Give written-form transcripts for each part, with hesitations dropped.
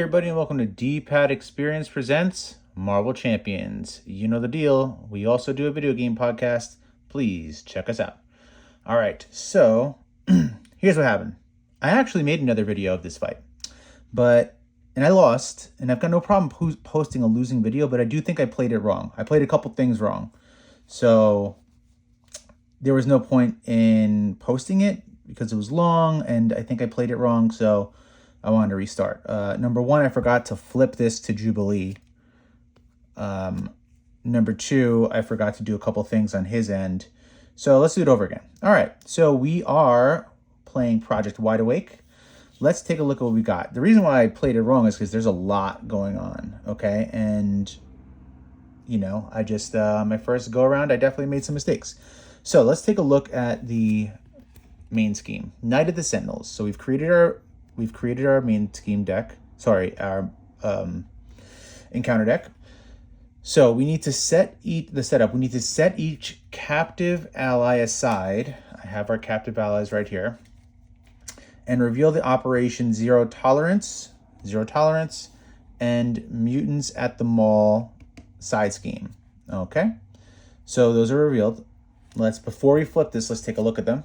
everybody, and welcome to Dpad Experience Presents Marvel Champions. You know the deal. We also do a video game podcast. Please check us out. All right, so here's what happened. I actually made another video of this fight, and I lost, and I've got no problem posting a losing video, but I do think I played it wrong. I played a couple things wrong. So there was no point in posting it because it was long, and I think I played it wrong, so I wanted to restart. Number one, I forgot to flip this to Jubilee. Number two, I forgot to do a couple things on his end. So let's do it over again. All right, so we are playing Project Wideawake. Let's take a look at what we got. The reason why I played it wrong is because there's a lot going on, okay? And, you know, I just, my first go-around, I definitely made some mistakes. So let's take a look at the main scheme. Knight of the Sentinels. So we've created our main scheme deck. Sorry, our encounter deck. So we need to set the setup. We need to set each captive ally aside. I have our captive allies right here. And reveal the Operation Zero Tolerance, and Mutants at the Mall side scheme. Okay, so those are revealed. Before we flip this, let's take a look at them.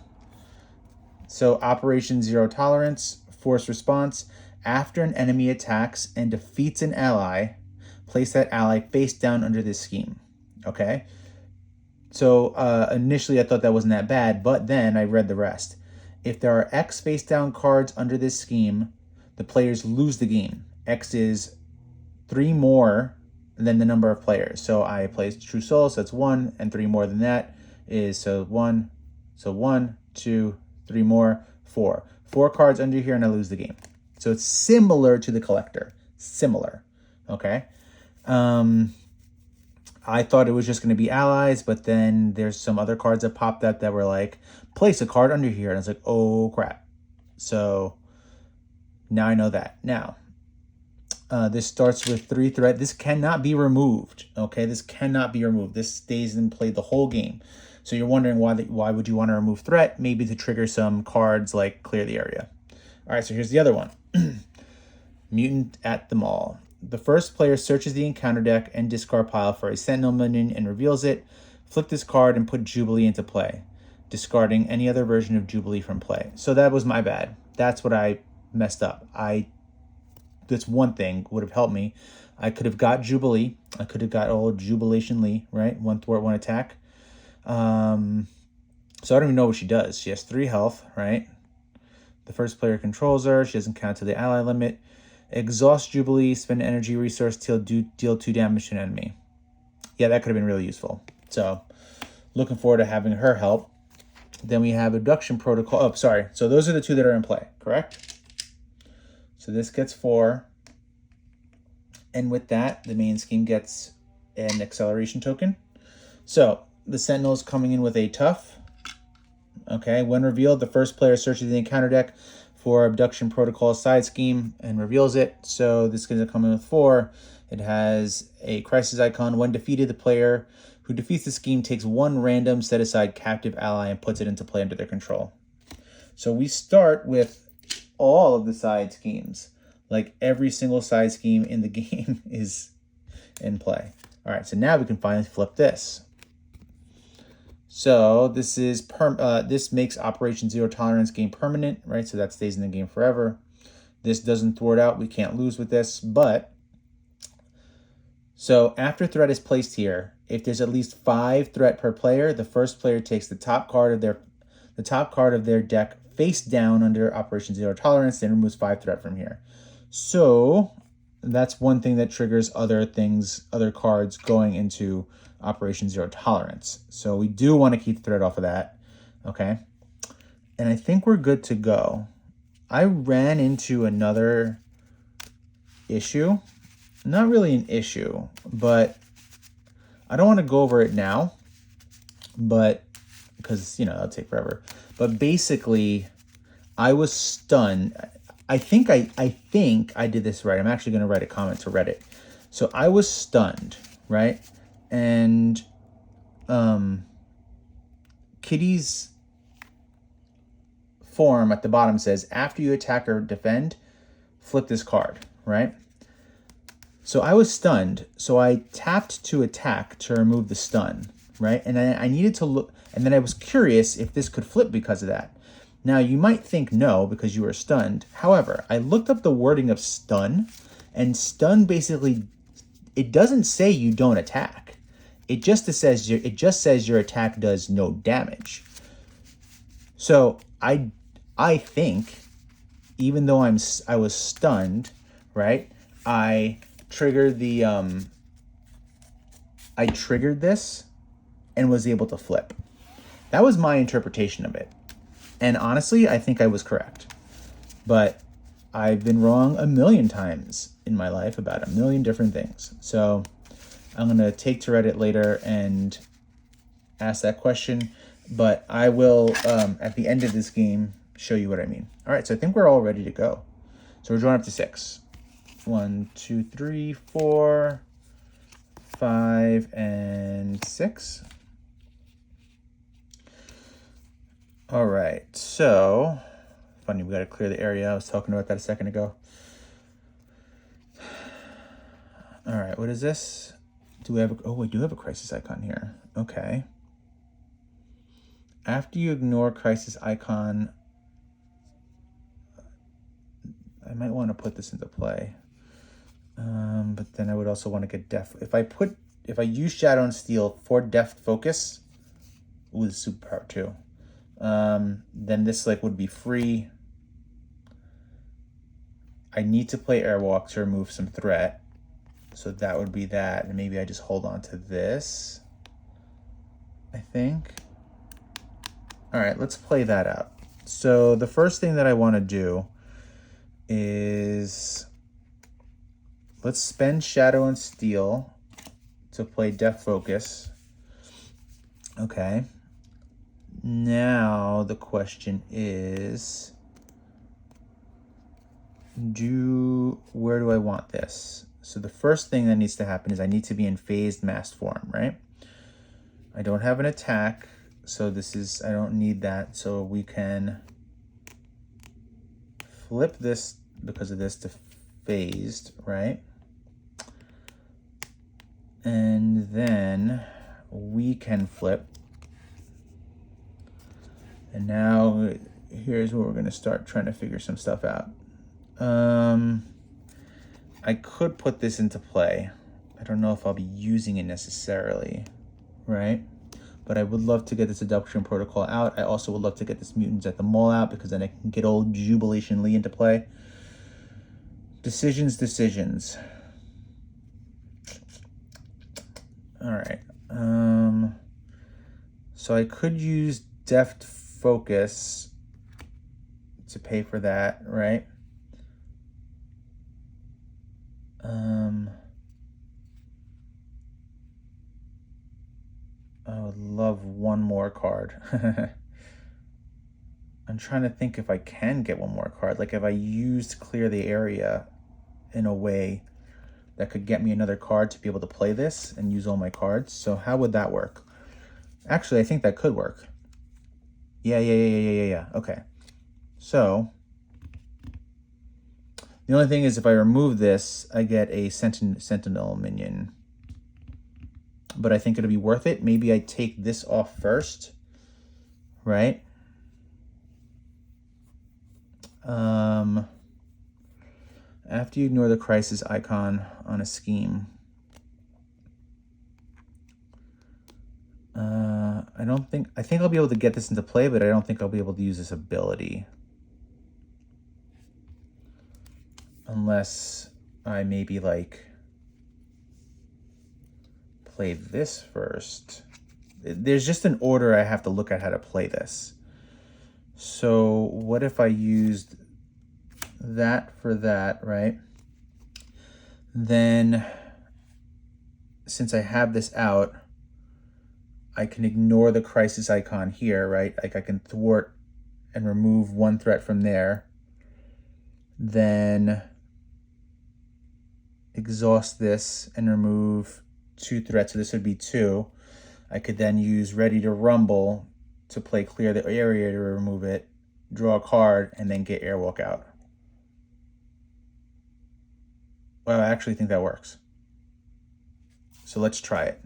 So Operation Zero Tolerance, force response. After an enemy attacks and defeats an ally, place that ally face down under this scheme. Okay, so initially I thought that wasn't that bad, but then I read the rest. If there are X face down cards under this scheme, the players lose the game. X is 3 more than the number of players. So I placed True Soul, so that's 1, and 3 more than that is, so 1, 2, 3 more, 4. 4 cards under here and I lose the game. So it's similar to the Collector. Similar, okay? I thought it was just going to be allies, but then there's some other cards that popped up that were like, place a card under here. And I was like, oh, crap. So now I know that. Now, this starts with 3 threat. This cannot be removed, okay? This cannot be removed. This stays in play the whole game. So you're wondering why would you want to remove threat? Maybe to trigger some cards like clear the area. All right, so here's the other one. Mutant at the Mall. The first player searches the encounter deck and discard pile for a Sentinel minion and reveals it. Flip this card and put Jubilee into play, discarding any other version of Jubilee from play. So that was my bad. That's what I messed up. That's one thing would have helped me. I could have got Jubilee. I could have got old Jubilation Lee, right? 1 thwart, 1 attack. So I don't even know what she does. She has 3 health, right? The first player controls her. She doesn't count to the ally limit. Exhaust Jubilee, spend an energy resource till deal 2 damage to an enemy. Yeah, that could have been really useful. So looking forward to having her help. Then we have Abduction Protocol. Oh, sorry. So those are the 2 that are in play, correct? So this gets 4. And with that, the main scheme gets an acceleration token. So the Sentinel is coming in with a tough. Okay, when revealed, the first player searches the encounter deck for Abduction Protocol side scheme and reveals it. So this is going to come in with 4. It has a crisis icon. When defeated, the player who defeats the scheme takes 1 random set aside captive ally and puts it into play under their control. So we start with all of the side schemes. Like every single side scheme in the game is in play. All right, so now we can finally flip this. So this is this makes Operation Zero Tolerance game permanent, right? So that stays in the game forever. This doesn't thwart out. We can't lose with this. But so after threat is placed here, if there's at least 5 threat per player, the first player takes the top card of their deck face down under Operation Zero Tolerance, then removes 5 threat from here. So that's one thing that triggers other cards going into Operation Zero Tolerance. So we do want to keep the threat off of that. Okay. And I think we're good to go. I ran into another issue. Not really an issue, but I don't want to go over it now, but because, you know, that'll take forever. But basically, I was stunned. I think I did this right. I'm actually going to write a comment to Reddit. So I was stunned, right? And Kitty's form at the bottom says, after you attack or defend, flip this card, right? So I was stunned. So I tapped to attack to remove the stun, right? And then I needed to look, and then I was curious if this could flip because of that. Now you might think no, because you were stunned. However, I looked up the wording of stun, and stun basically, it doesn't say you don't attack. It just says your attack does no damage. So I think, even though I was stunned, right? I triggered this and was able to flip. That was my interpretation of it. And honestly, I think I was correct. But I've been wrong a million times in my life about a million different things. So I'm going to take to Reddit later and ask that question. But I will, at the end of this game, show you what I mean. All right, so I think we're all ready to go. So we're drawing up to 6. 1, 2, 3, 4, 5, and 6. All right, so funny, we got to clear the area. I was talking about that a second ago. All right, what is this? Do we have we do have a crisis icon here. Okay. After you ignore crisis icon, I might want to put this into play. But then I would also want to get def. If I use Shadow and Steel for deft focus, with superpower too, then this would be free. I need to play Airwalk to remove some threat, so that would be that, and maybe I just hold on to this, I think. All right, let's play that out. So the first thing that I want to do is, let's spend Shadow and Steel to play Def Focus. Okay. Now the question is, where do I want this? So the first thing that needs to happen is I need to be in phased masked form, right? I don't have an attack, so I don't need that. So we can flip this because of this to phased, right? And then we can flip. And now here's where we're going to start trying to figure some stuff out. I could put this into play. I don't know if I'll be using it necessarily, right? But I would love to get this Adoption Protocol out. I also would love to get this Mutants at the Mall out, because then I can get old Jubilee Lee into play. Decisions. All right. So I could use Deft Focus to pay for that, right? I would love one more card. I'm trying to think if I can get one more card. Like if I used Clear the Area in a way that could get me another card to be able to play this and use all my cards. So how would that work? Actually, I think that could work. Yeah. Okay. So the only thing is, if I remove this, I get a Sentinel minion. But I think it'll be worth it. Maybe I take this off first, right? After you ignore the crisis icon on a scheme. I think I'll be able to get this into play, but I don't think I'll be able to use this ability. Unless I maybe play this first. There's just an order I have to look at how to play this. So what if I used that for that, right? Then, since I have this out, I can ignore the crisis icon here, right? Like I can thwart and remove one threat from there. Then exhaust this and remove 2 threats. So this would be 2. I could then use Ready to Rumble to play Clear the Area to remove it, draw a card, and then get Airwalk out. Well, I actually think that works. So let's try it.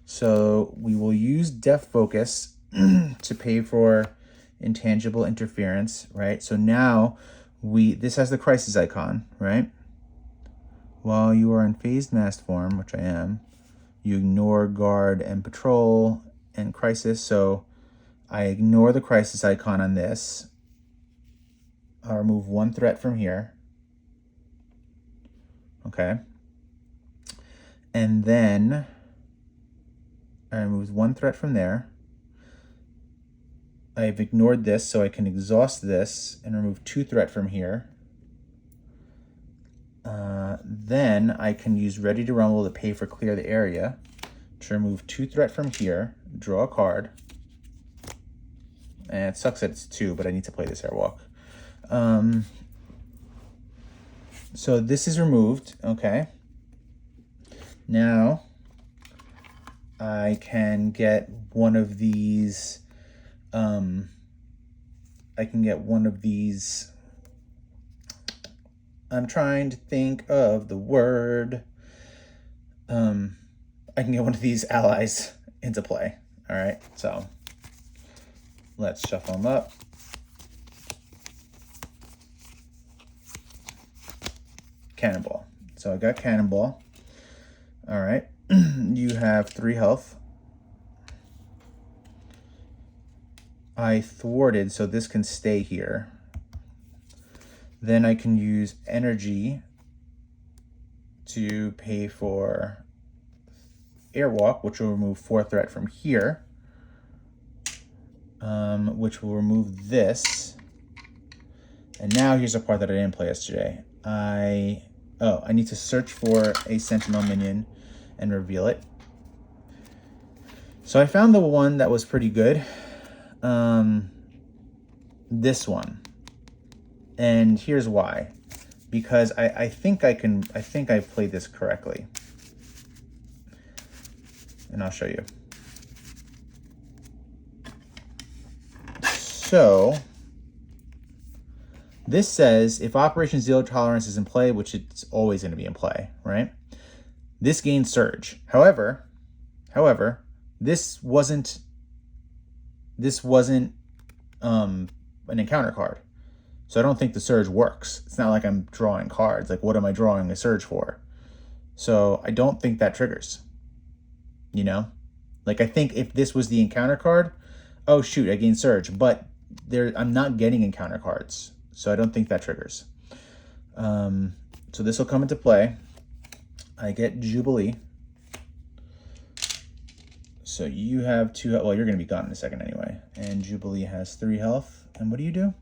So we will use Def Focus to pay for intangible interference, right? So now this has the crisis icon, right? While you are in phased masked form, which I am, you ignore guard and patrol and crisis. So I ignore the crisis icon on this. I'll remove one threat from here. Okay. And then I removed one threat from there. I've ignored this, so I can exhaust this and remove 2 threat from here. Then I can use Ready to Rumble to pay for clear the area to remove 2 threat from here, draw a card. And it sucks that it's 2, but I need to play this Airwalk. So this is removed, okay. Now I can get one of these, I'm trying to think of the word. I can get one of these allies into play. All right, so let's shuffle them up. Cannonball. So I got Cannonball. All right, you have 3 health. I thwarted, so this can stay here. Then I can use energy to pay for Airwalk, which will remove 4 threat from here, which will remove this. And now here's a part that I didn't play yesterday. I need to search for a Sentinel minion and reveal it. So I found the one that was pretty good. This one. And here's why. Because I think I played this correctly. And I'll show you. So this says if Operation Zero Tolerance is in play, which it's always going to be in play, right? This gains Surge. However, this wasn't an encounter card. So I don't think the Surge works. It's not like I'm drawing cards. Like, what am I drawing a Surge for? So I don't think that triggers. You know? Like, I think if this was the encounter card, oh shoot, I gained Surge. But I'm not getting encounter cards. So I don't think that triggers. So this will come into play. I get Jubilee. So you have 2, well, you're going to be gone in a second anyway. And Jubilee has 3 health. And what do you do?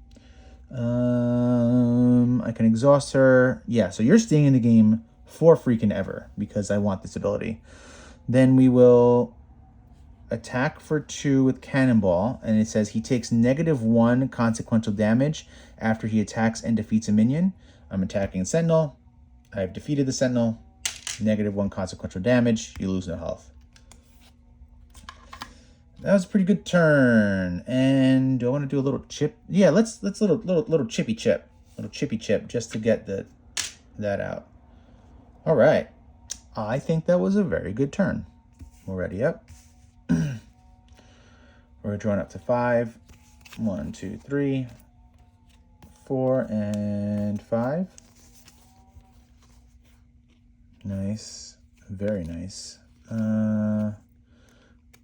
I can exhaust her. Yeah, so you're staying in the game for freaking ever because I want this ability. Then we will attack for 2 with Cannonball, and it says he takes -1 consequential damage after he attacks and defeats a minion. I'm attacking Sentinel. I've defeated the Sentinel. -1 consequential damage. You lose no health. That was a pretty good turn. And do I want to do a little chip? Yeah, let's little chippy chip. Little chippy chip just to get that out. All right. I think that was a very good turn. We're ready up. We're drawing up to 5. 1, 2, 3, 4, and 5. Nice. Very nice.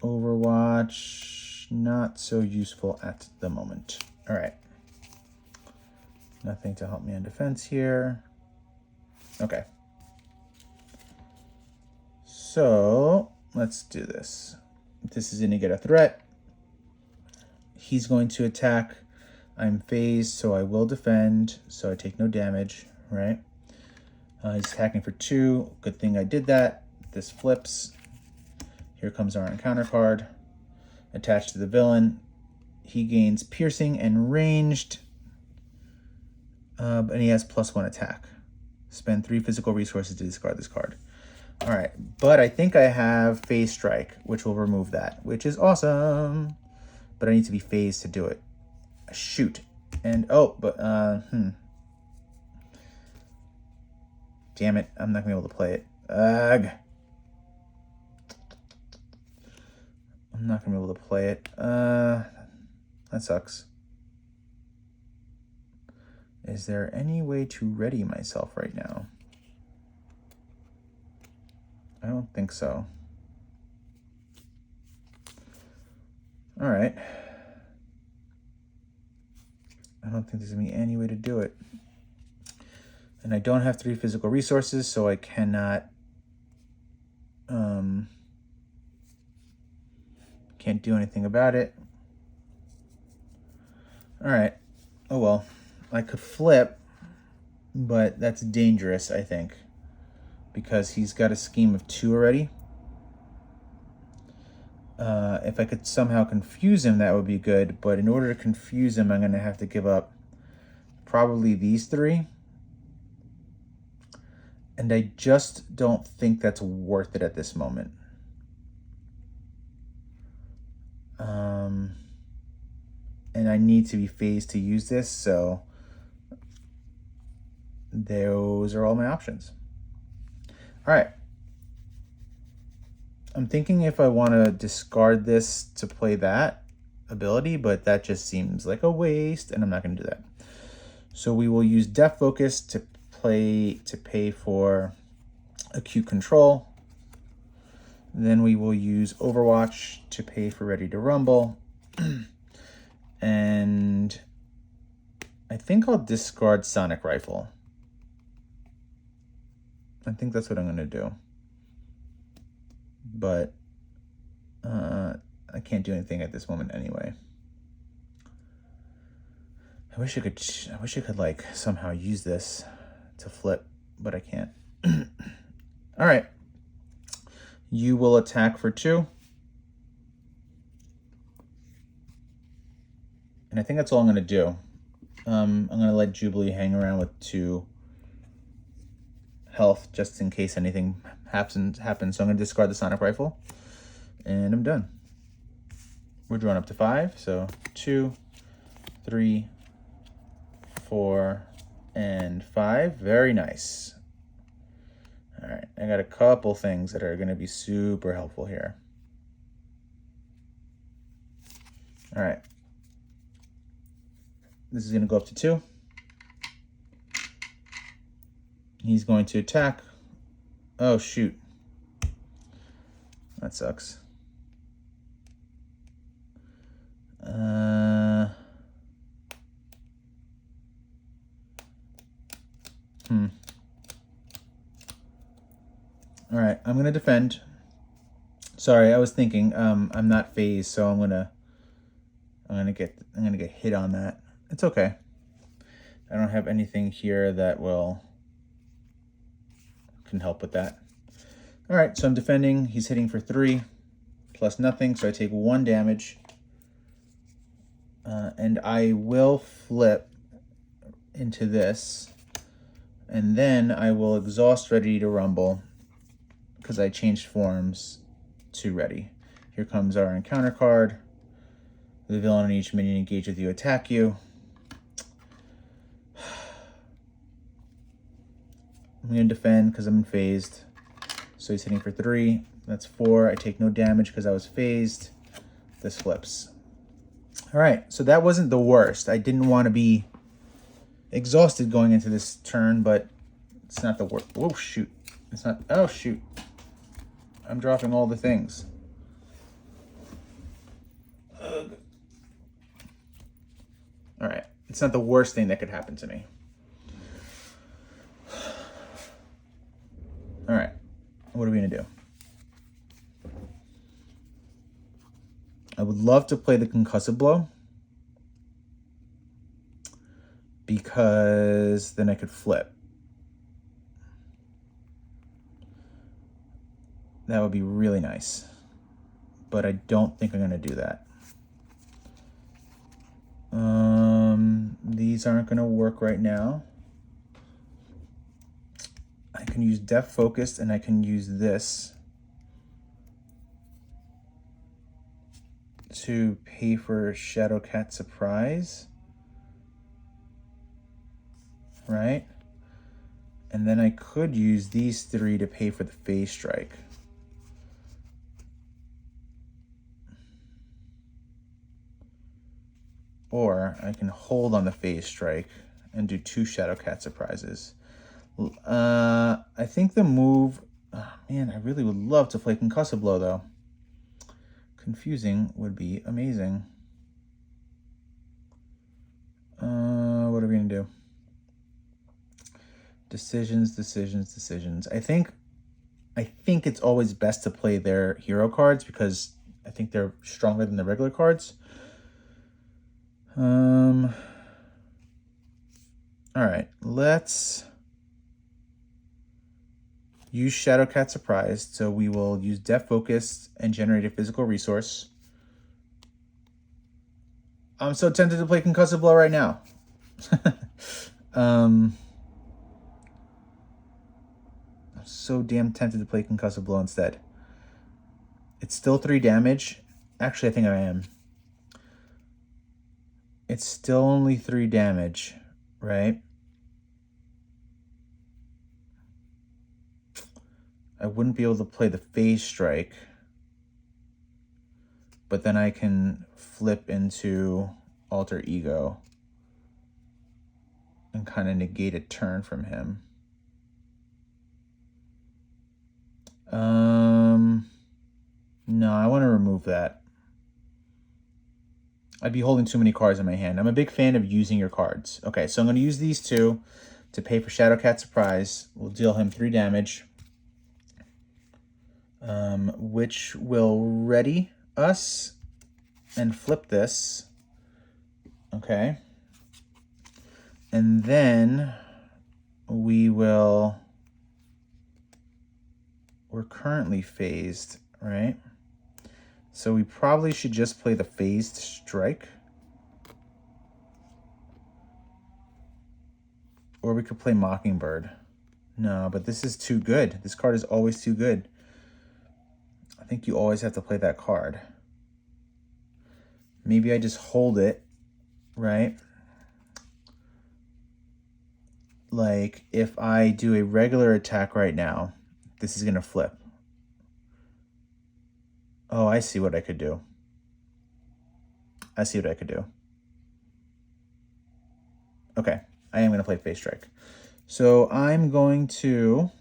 Overwatch, not so useful at the moment. All right. Nothing to help me on defense here. Okay. So let's do this. This is going to get a threat. He's going to attack. I'm phased, so I will defend, so I take no damage, right? He's attacking for 2. Good thing I did that. This flips. Here comes our encounter card. Attached to the villain. He gains piercing and ranged. And he has +1 attack. Spend 3 physical resources to discard this card. All right, but I think I have Phase Strike, which will remove that, which is awesome. But I need to be phased to do it. Shoot. And, Damn it, I'm not gonna be able to play it. Ugh. I'm not gonna be able to play it. That sucks. Is there any way to ready myself right now? I don't think so. All right. I don't think there's gonna be any way to do it. And I don't have 3 physical resources, so I cannot, can't do anything about it. All right. Oh well. I could flip, but that's dangerous, I think, because he's got a scheme of 2 already. If I could somehow confuse him, that would be good. But in order to confuse him, I'm going to have to give up probably these 3. And I just don't think that's worth it at this moment. And I need to be phased to use this, so those are all my options. All right. I'm thinking if I want to discard this to play that ability, but that just seems like a waste, and I'm not going to do that. So we will use Depth Focus to pay for Acute Control. Then we will use Overwatch to pay for Ready to Rumble. And I think I'll discard Sonic Rifle. I think that's what I'm going to do. But I can't do anything at this moment anyway. I wish I could like somehow use this to flip, but I can't. All right. You will attack for 2. And I think that's all I'm going to do. I'm going to let Jubilee hang around with 2 health just in case anything happens. So I'm going to discard the Sonic Rifle. And I'm done. We're drawing up to 5. So 2, 3, 4, and 5. Very nice. All right, I got a couple things that are going to be super helpful here. All right. This is going to go up to 2. He's going to attack. Oh, shoot. That sucks. All right, I'm gonna defend. Sorry, I was thinking I'm not phased, so I'm gonna get hit on that. It's okay. I don't have anything here that can help with that. All right, so I'm defending. He's hitting for 3 plus nothing, so I take 1 damage. And I will flip into this, and then I will exhaust Ready to Rumble because I changed forms to Ready. Here comes our encounter card. The villain and each minion engaged with you attack you. I'm going to defend because I'm phased. So he's hitting for 3. That's 4. I take no damage because I was phased. This flips. All right, so that wasn't the worst. I didn't want to be exhausted going into this turn, but it's not the worst. Oh, shoot. It's not. Oh, shoot. I'm dropping all the things. Ugh. All right, it's not the worst thing that could happen to me. All right, what are we going to do? I would love to play the Concussive Blow because then I could flip. That would be really nice, but I don't think I'm going to do that. These aren't going to work right now. I can use Depth Focused, and I can use this to pay for Shadowcat Surprise, right? And then I could use these 3 to pay for the phase strike. Or I can hold on the phase strike and do 2 Shadowcat surprises. I think the move... Oh, man, I really would love to play Concussive Blow, though. Confusing would be amazing. What are we going to do? Decisions, decisions, decisions. I think it's always best to play their hero cards because I think they're stronger than the regular cards. All right, let's use Shadowcat Surprise. So we will use Depth Focus and generate a physical resource. I'm so tempted to play Concussive Blow right now. I'm so damn tempted to play Concussive Blow instead. It's still 3 damage. Actually, I think I am. It's still only 3 damage, right? I wouldn't be able to play the phase strike. But then I can flip into Alter Ego and kind of negate a turn from him. No, I want to remove that. I'd be holding too many cards in my hand. I'm a big fan of using your cards. Okay, so I'm going to use these 2 to pay for Shadowcat Surprise. We'll deal him 3 damage, which will ready us and flip this. Okay. And then we're currently phased, right? So we probably should just play the phased strike. Or we could play Mockingbird. No, but this is too good. This card is always too good. I think you always have to play that card. Maybe I just hold it, right? Like, if I do a regular attack right now, this is going to flip. Oh, I see what I could do. Okay, I am going to play phase strike. So I'm going to...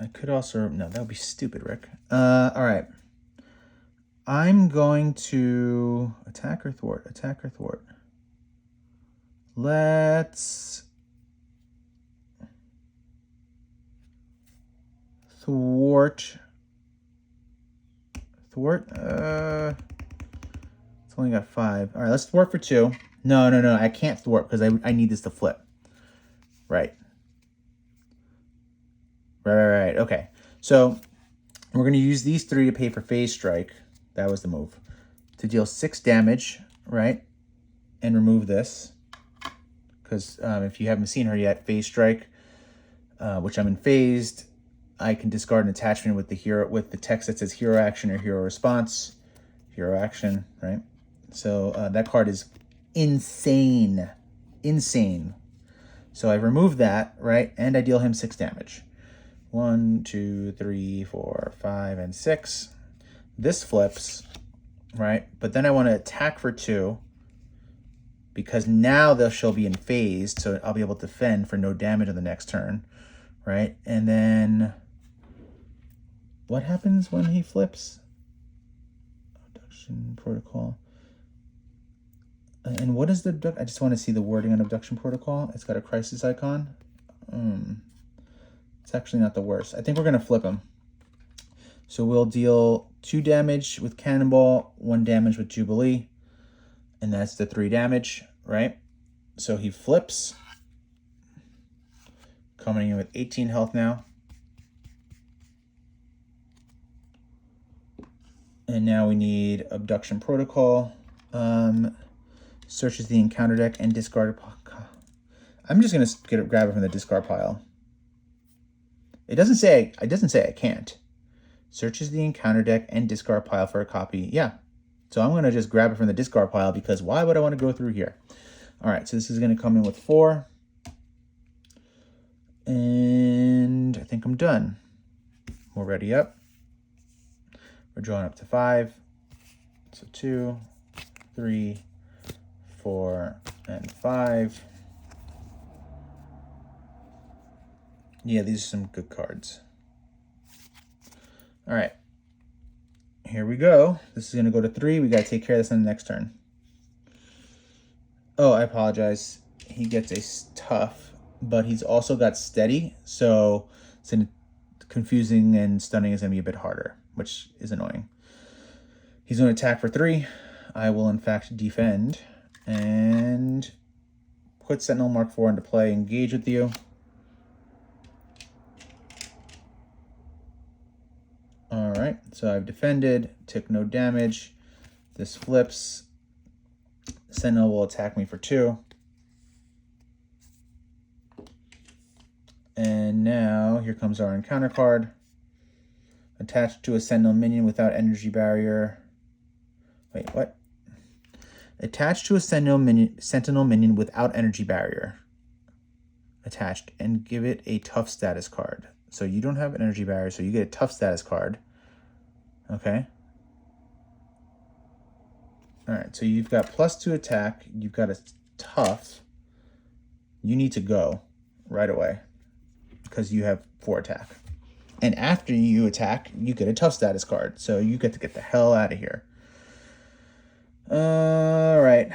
I could also... No, that would be stupid, Rick. All right. I'm going to... Attack or thwart? Attack or thwart? Let's... Thwart. It's only got 5. All right, let's thwart for 2. No. I can't thwart because I need this to flip. Right. Okay. So we're going to use these 3 to pay for phase strike. That was the move. To deal 6 damage, right? And remove this. Because if you haven't seen her yet, phase strike, which I'm in phased, I can discard an attachment with the text that says hero action or hero response. Hero action, right? So that card is insane. So I remove that, right? And I deal him 6 damage. 1, 2, 3, 4, 5, and 6. This flips, right? But then I want to attack for 2 because now she'll be in phase, so I'll be able to defend for no damage on the next turn, right? And then what happens when he flips? Abduction Protocol. And what is the... I just want to see the wording on Abduction Protocol. It's got a crisis icon. It's actually not the worst. I think we're going to flip him. So we'll deal 2 damage with Cannonball, 1 damage with Jubilee. And that's the 3 damage, right? So he flips. Coming in with 18 health now. And now we need Abduction Protocol. Searches the encounter deck and discard. I'm just gonna grab it from the discard pile. It doesn't say I can't. Searches the encounter deck and discard pile for a copy. Yeah. So I'm gonna just grab it from the discard pile because why would I want to go through here? All right, so this is going to come in with 4. And I think I'm done. We're ready up. We're drawing up to 5. So 2, 3, 4, and 5. Yeah, these are some good cards. All right. Here we go. This is going to go to 3. We got to take care of this on the next turn. Oh, I apologize. He gets a tough, but he's also got steady. So it's confusing, and stunning is going to be a bit harder, which is annoying. He's going to attack for 3. I will, in fact, defend and put Sentinel Mark 4 into play, engage with you. All right, so I've defended, took no damage. This flips. Sentinel will attack me for 2. And now here comes our encounter card. Attached to a Sentinel minion without energy barrier. Wait, what? Attached to a Sentinel minion without energy barrier. Attached, and give it a tough status card. So you don't have an energy barrier, so you get a tough status card. Okay. All right, so you've got +2 attack. You've got a tough. You need to go right away because you have 4 attack. And after you attack, you get a tough status card. So you get to get the hell out of here. All right.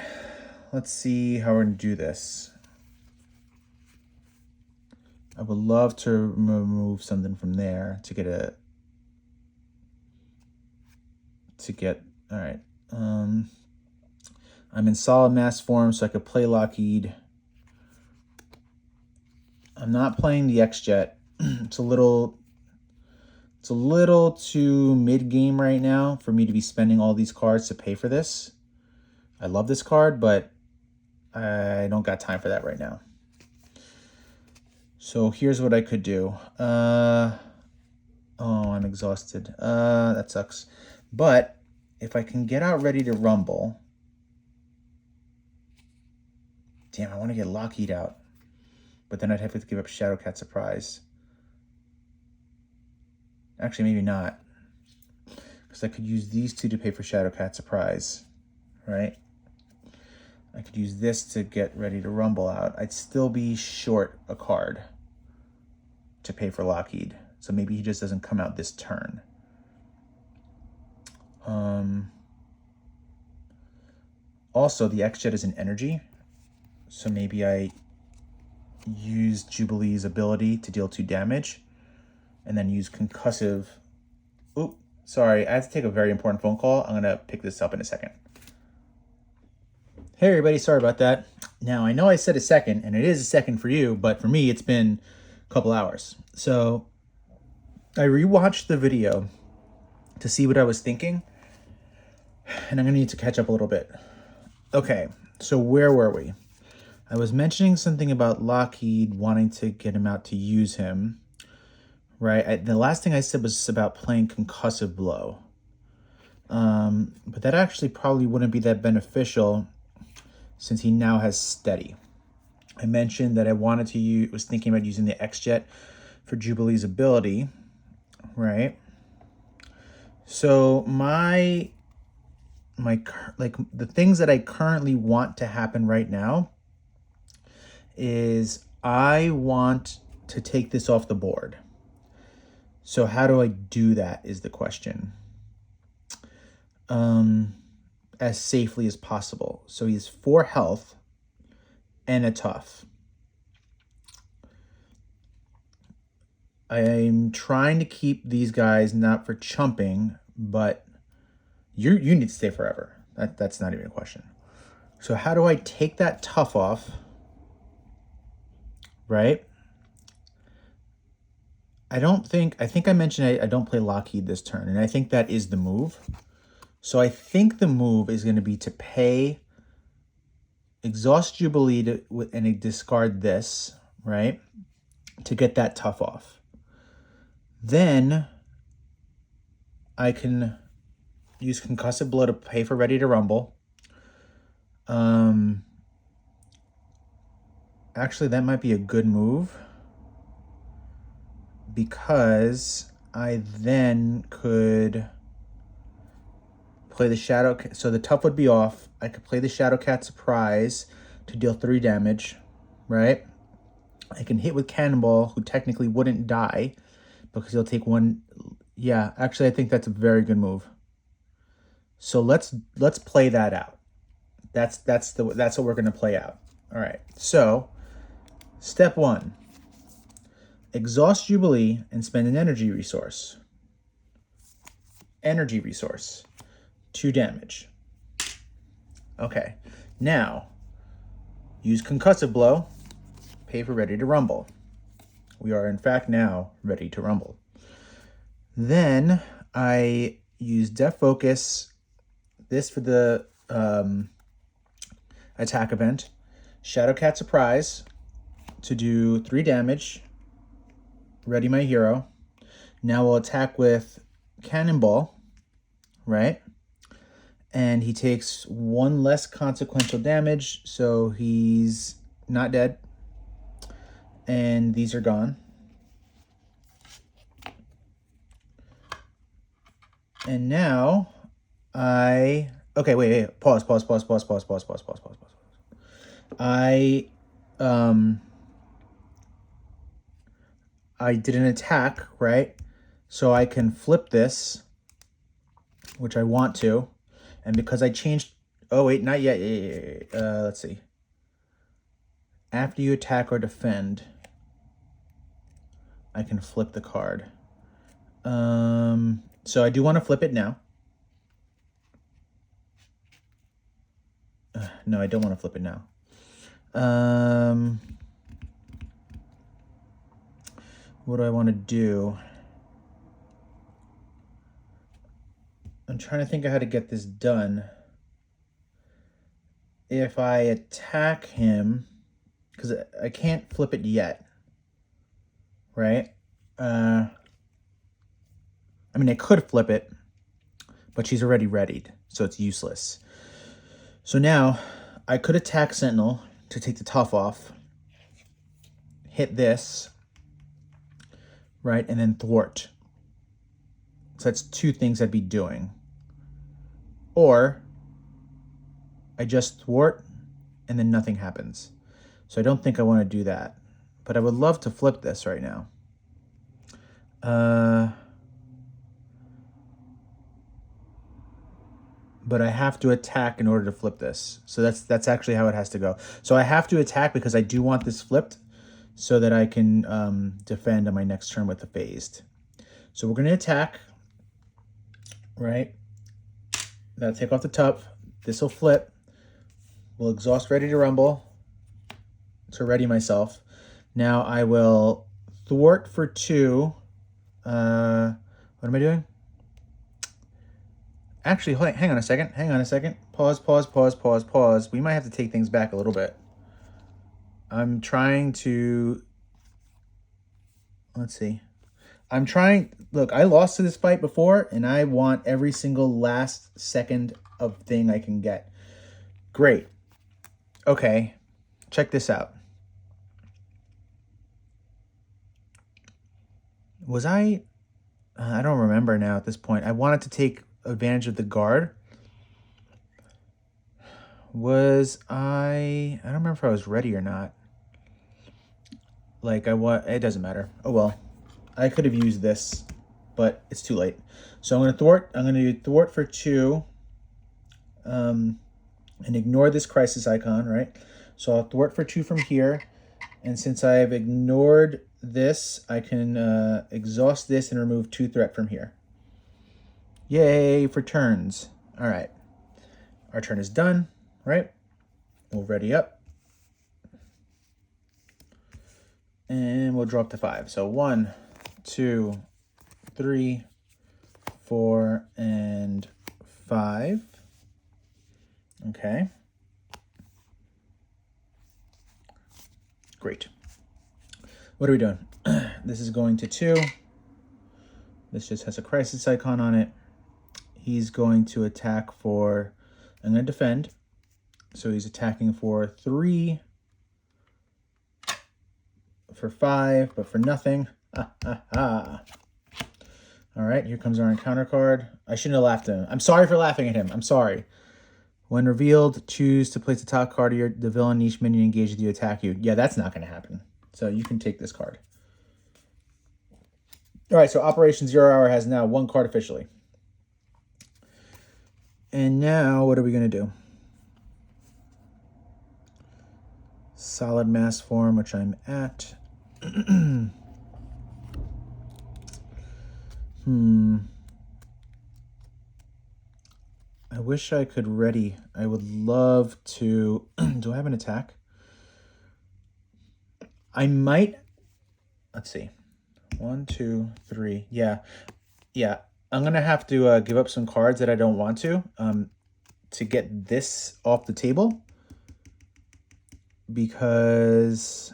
Let's see how we're going to do this. I would love to remove something from there to get a... All right. I'm in solid mass form, so I could play Lockheed. I'm not playing the X-Jet. It's a little too mid-game right now for me to be spending all these cards to pay for this. I love this card, but I don't got time for that right now. So here's what I could do. Oh, I'm exhausted. That sucks. But if I can get out ready to rumble... Damn, I want to get Lockheed out. But then I'd have to give up Shadowcat Surprise. Actually, maybe not. Because I could use these 2 to pay for Shadowcat Surprise. Right? I could use this to get ready to rumble out. I'd still be short a card to pay for Lockheed. So maybe he just doesn't come out this turn. Also, the X-Jet is an energy. So maybe I use Jubilee's ability to deal 2 damage. And then use concussive. Oop, sorry, I have to take a very important phone call. I'm going to pick this up in a second. Hey everybody, sorry about that. Now, I know I said a second, and it is a second for you, but for me, it's been a couple hours. So I rewatched the video to see what I was thinking, and I'm going to need to catch up a little bit. Okay, so where were we? I was mentioning something about Lockheed wanting to get him out to use him, right? The last thing I said was about playing Concussive Blow. But that actually probably wouldn't be that beneficial since he now has Steady. I mentioned that I wanted to was thinking about using the X-Jet for Jubilee's ability, right? So the things that I currently want to happen right now is I want to take this off the board. So how do I do that is the question. As safely as possible. So he has 4 health and a tough. I'm trying to keep these guys not for chumping, but you need to stay forever. That's not even a question. So how do I take that tough off? Right? I think I mentioned I don't play Lockheed this turn, and I think that is the move. So I think the move is going to be to pay, exhaust Jubilee and discard this, right? To get that tough off. Then I can use Concussive Blow to pay for Ready to Rumble. Actually, that might be a good move because I then could play the Shadow. So the tough would be off. I could play the Shadowcat Surprise to deal 3 damage, right? I can hit with Cannonball, who technically wouldn't die because he'll take 1. Yeah, actually, I think that's a very good move. So let's play that out. That's what we're gonna play out. All right. So step 1: exhaust Jubilee and spend an energy resource. Energy resource. 2 damage. Okay. Now use Concussive Blow. Pay for Ready to Rumble. We are in fact now ready to rumble. Then I use Death Focus. This for the attack event. Shadowcat Surprise to do 3 damage. Ready my hero. Now we'll attack with Cannonball, right? And he takes 1 less consequential damage, so he's not dead. And these are gone. And now okay, wait. Pause. I did an attack, right? So I can flip this, which I want to. And because I changed... Oh, wait, not yet. Let's see. After you attack or defend, I can flip the card. So I do want to flip it now. No, I don't want to flip it now. What do I want to do? I'm trying to think of how to get this done. If I attack him, because I can't flip it yet, right? I mean, I could flip it, but she's already readied, so it's useless. So now I could attack Sentinel to take the tough off, hit this, right, and then thwart. So that's 2 things I'd be doing. Or I just thwart and then nothing happens. So I don't think I want to do that. But I would love to flip this right now. But I have to attack in order to flip this. So that's actually how it has to go. So I have to attack because I do want this flipped so that I can defend on my next turn with the phased. So we're going to attack, right? That'll take off the tough. This will flip. We'll exhaust Ready to Rumble to ready myself. Now I will thwart for 2. What am I doing? Actually, hang on a second. Pause. We might have to take things back a little bit. I'm trying to... Let's see. Look, I lost to this fight before, and I want every single last second of thing I can get. Great. Okay, check this out. Was I don't remember now at this point. I wanted to take advantage of the guard. I don't remember if I was ready or not. It doesn't matter. Oh well. I could have used this, but it's too late. So I'm going to thwart. I'm going to do thwart for 2. And ignore this crisis icon, right? So I'll thwart for 2 from here. And since I've ignored this, I can exhaust this and remove 2 threat from here. Yay for turns. All right. Our turn is done, right? We'll ready up. And we'll drop to 5. So 1, 2, 3, 4, and 5. Okay. Great. What are we doing? This is going to 2. This just has a crisis icon on it. He's going to attack for... I'm going to defend. So he's attacking for 3. for 5, but for nothing. All right, here comes our encounter card. I shouldn't have laughed at him. I'm sorry for laughing at him. I'm sorry. When revealed, choose to place the top card of the villain each minion engaged with you attack you. Yeah, that's not going to happen. So you can take this card. All right, so Operation Zero Hour has now 1 card officially. And now, what are we going to do? Solid mass form, which I'm at. I wish I could ready. I would love to. Do I have an attack? I might. Let's see. 1, 2, 3. Yeah. I'm going to have to give up some cards that I don't want to get this off the table. Because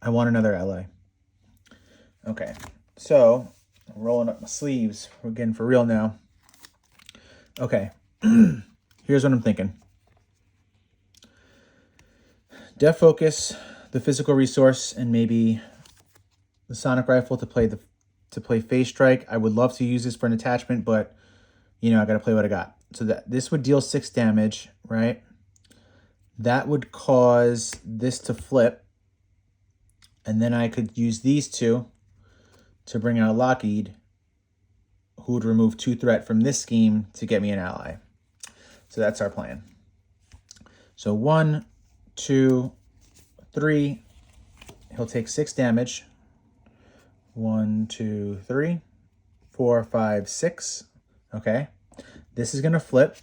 I want another ally. Okay. So, I'm rolling up my sleeves. We're getting for real now. Okay. Here's what I'm thinking. Def Focus, the physical resource, and maybe the Sonic Rifle to play Phase Strike. I would love to use this for an attachment, but I got to play what I got. So that this would deal 6 damage, right? That would cause this to flip, and then I could use these 2 to bring out Lockheed, who would remove 2 threat from this scheme to get me an ally. So that's our plan. So 1, 2, 3. He'll take 6 damage. 1, 2, 3, 4, 5, 6. Okay. This is going to flip.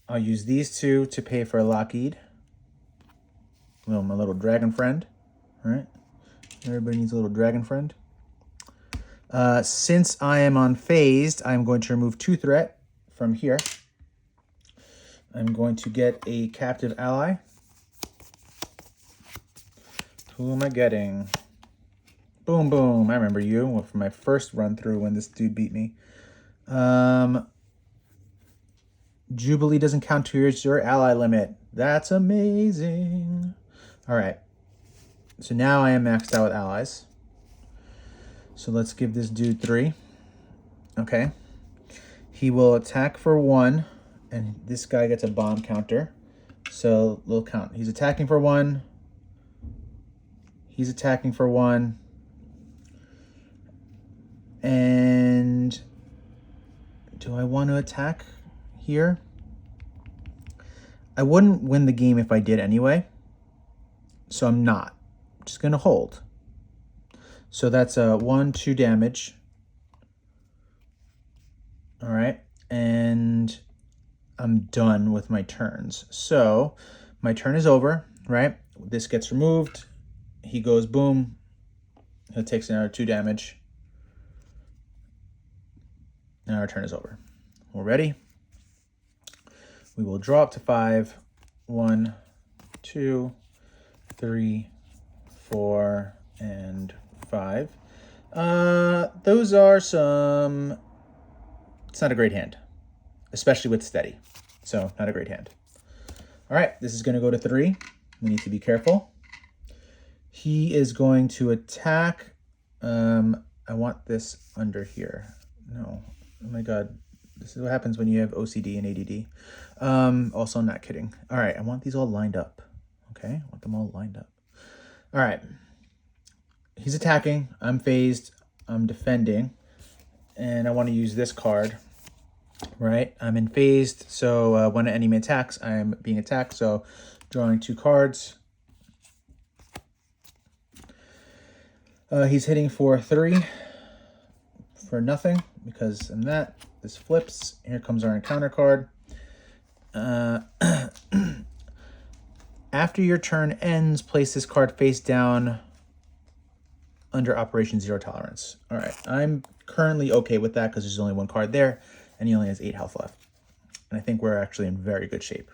I'll use these 2 to pay for Lockheed. My little dragon friend. All right. Everybody needs a little dragon friend. Since I am unfazed, I'm going to remove 2 threat from here. I'm going to get a captive ally. Who am I getting? Boom, boom. I remember you from my first run through when this dude beat me. Jubilee doesn't count towards your ally limit. That's amazing. All right. So now I am maxed out with allies. So let's give this dude 3. Okay. He will attack for 1, and this guy gets a bomb counter. So we'll count. He's attacking for 1. He's attacking for 1. And do I want to attack here? I wouldn't win the game if I did anyway. So I'm not. I'm just going to hold. So that's 1, 2 damage. All right. And I'm done with my turns. So my turn is over, right? This gets removed. He goes boom. He takes another 2 damage. Now our turn is over. We're ready. We will draw up to 5. 1, 2, 3, 4, and 5. Those are some... It's not a great hand, especially with steady. So not a great hand. All right, this is going to go to 3. We need to be careful. He is going to attack. I want this under here. No. Oh my God. This is what happens when you have OCD and ADD. Also, I'm not kidding. All right, I want these all lined up. Okay, I want them all lined up. All right. He's attacking. I'm phased. I'm defending. And I want to use this card. Right? I'm in phased. So when an enemy attacks, I'm being attacked. So drawing 2 cards. He's hitting for 3 for nothing because I'm that. This flips. Here comes our encounter card. After your turn ends, place this card face down under Operation Zero Tolerance. All right. I'm currently okay with that because there's only 1 card there and he only has 8 health left. And I think we're actually in very good shape.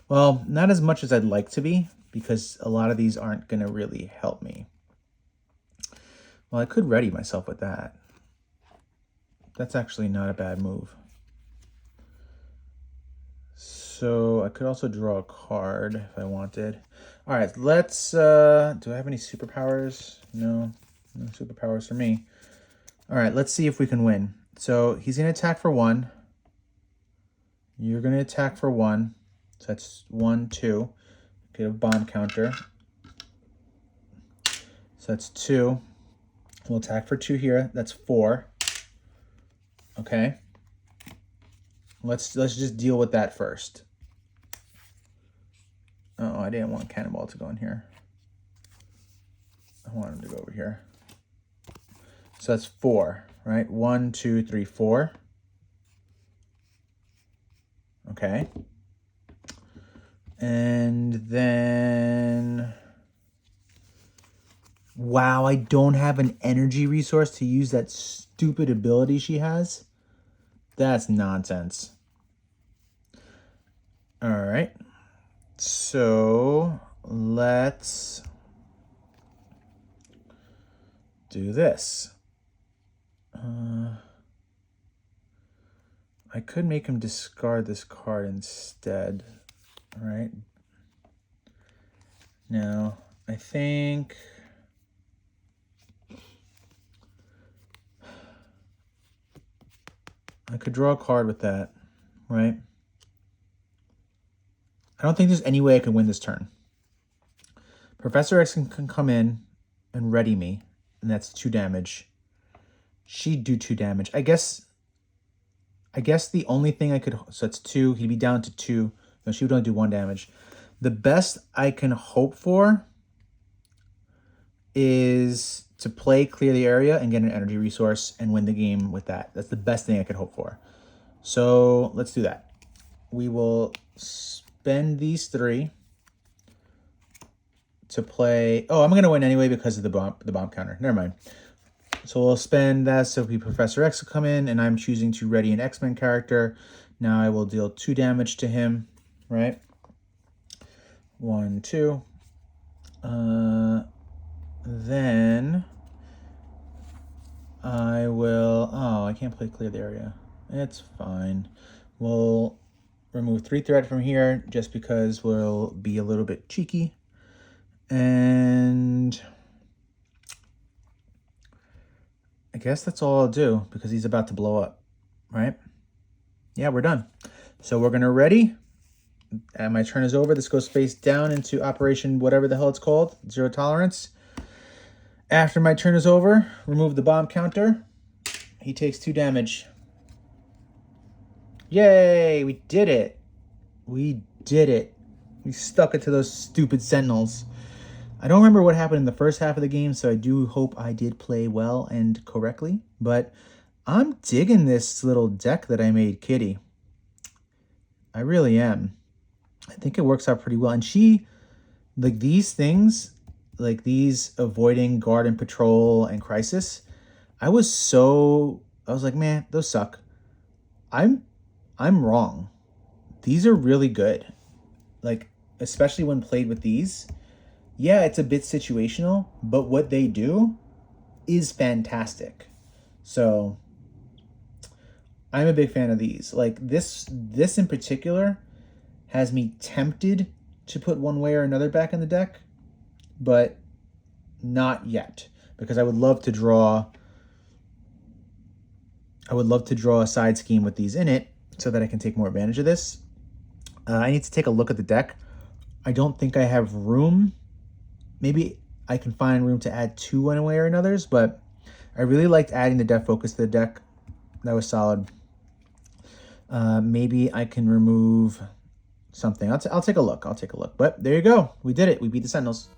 Well, not as much as I'd like to be because a lot of these aren't going to really help me. Well, I could ready myself with that. That's actually not a bad move. So I could also draw a card if I wanted. All right, let's, do I have any superpowers? No, no superpowers for me. All right, let's see if we can win. So he's going to attack for 1. You're going to attack for 1. So that's 1, 2. Get a bomb counter. So that's 2. We'll attack for 2 here. That's 4. Okay. Let's just deal with that first. Oh, I didn't want Cannonball to go in here. I want him to go over here. So that's 4, right? 1, 2, 3, 4. Okay. And then... Wow, I don't have an energy resource to use that stupid ability she has. That's nonsense. All right. So let's do this. I could make him discard this card instead. All right. Now, I think... I could draw a card with that, right? I don't think there's any way I can win this turn. Professor X can come in and ready me, and that's 2 damage. She'd do 2 damage. I guess the only thing I could... So it's 2. He'd be down to 2. No, she would only do 1 damage. The best I can hope for is to play clear the area and get an energy resource and win the game with that. That's the best thing I could hope for. So let's do that. We will spend these 3 to play. Oh, I'm going to win anyway because of the bomb counter. Never mind. So we'll spend that so Professor X will come in, and I'm choosing to ready an X-Men character. Now I will deal 2 damage to him, right? 1, 2. Then I will... Oh, I can't play clear the area. It's fine. We'll remove 3 threat from here just because we'll be a little bit cheeky. And I guess that's all I'll do because he's about to blow up, right? Yeah, we're done. So we're going to ready. And my turn is over. This goes face down into operation whatever the hell it's called. 0 tolerance. After my turn is over, remove the bomb counter. He takes 2 damage. Yay, we did it. We did it. We stuck it to those stupid sentinels. I don't remember what happened in the first half of the game, so I do hope I did play well and correctly. But I'm digging this little deck that I made Kitty. I really am. I think it works out pretty well. And she, like these things... like these avoiding guard and patrol and crisis, I was like, man, those suck. I'm wrong. These are really good. Like, especially when played with these. Yeah, it's a bit situational, but what they do is fantastic. So I'm a big fan of these. Like this in particular has me tempted to put one way or another back in the deck, but not yet, because I would love to draw a side scheme with these in it so that I can take more advantage of this. I need to take a look at the deck. I don't think I have room. Maybe I can find room to add 2 one way or another's, but I really liked adding the Death Focus to the deck. That was solid. Maybe I can remove something. I'll take a look. But there you go. We did it. We beat the Sentinels.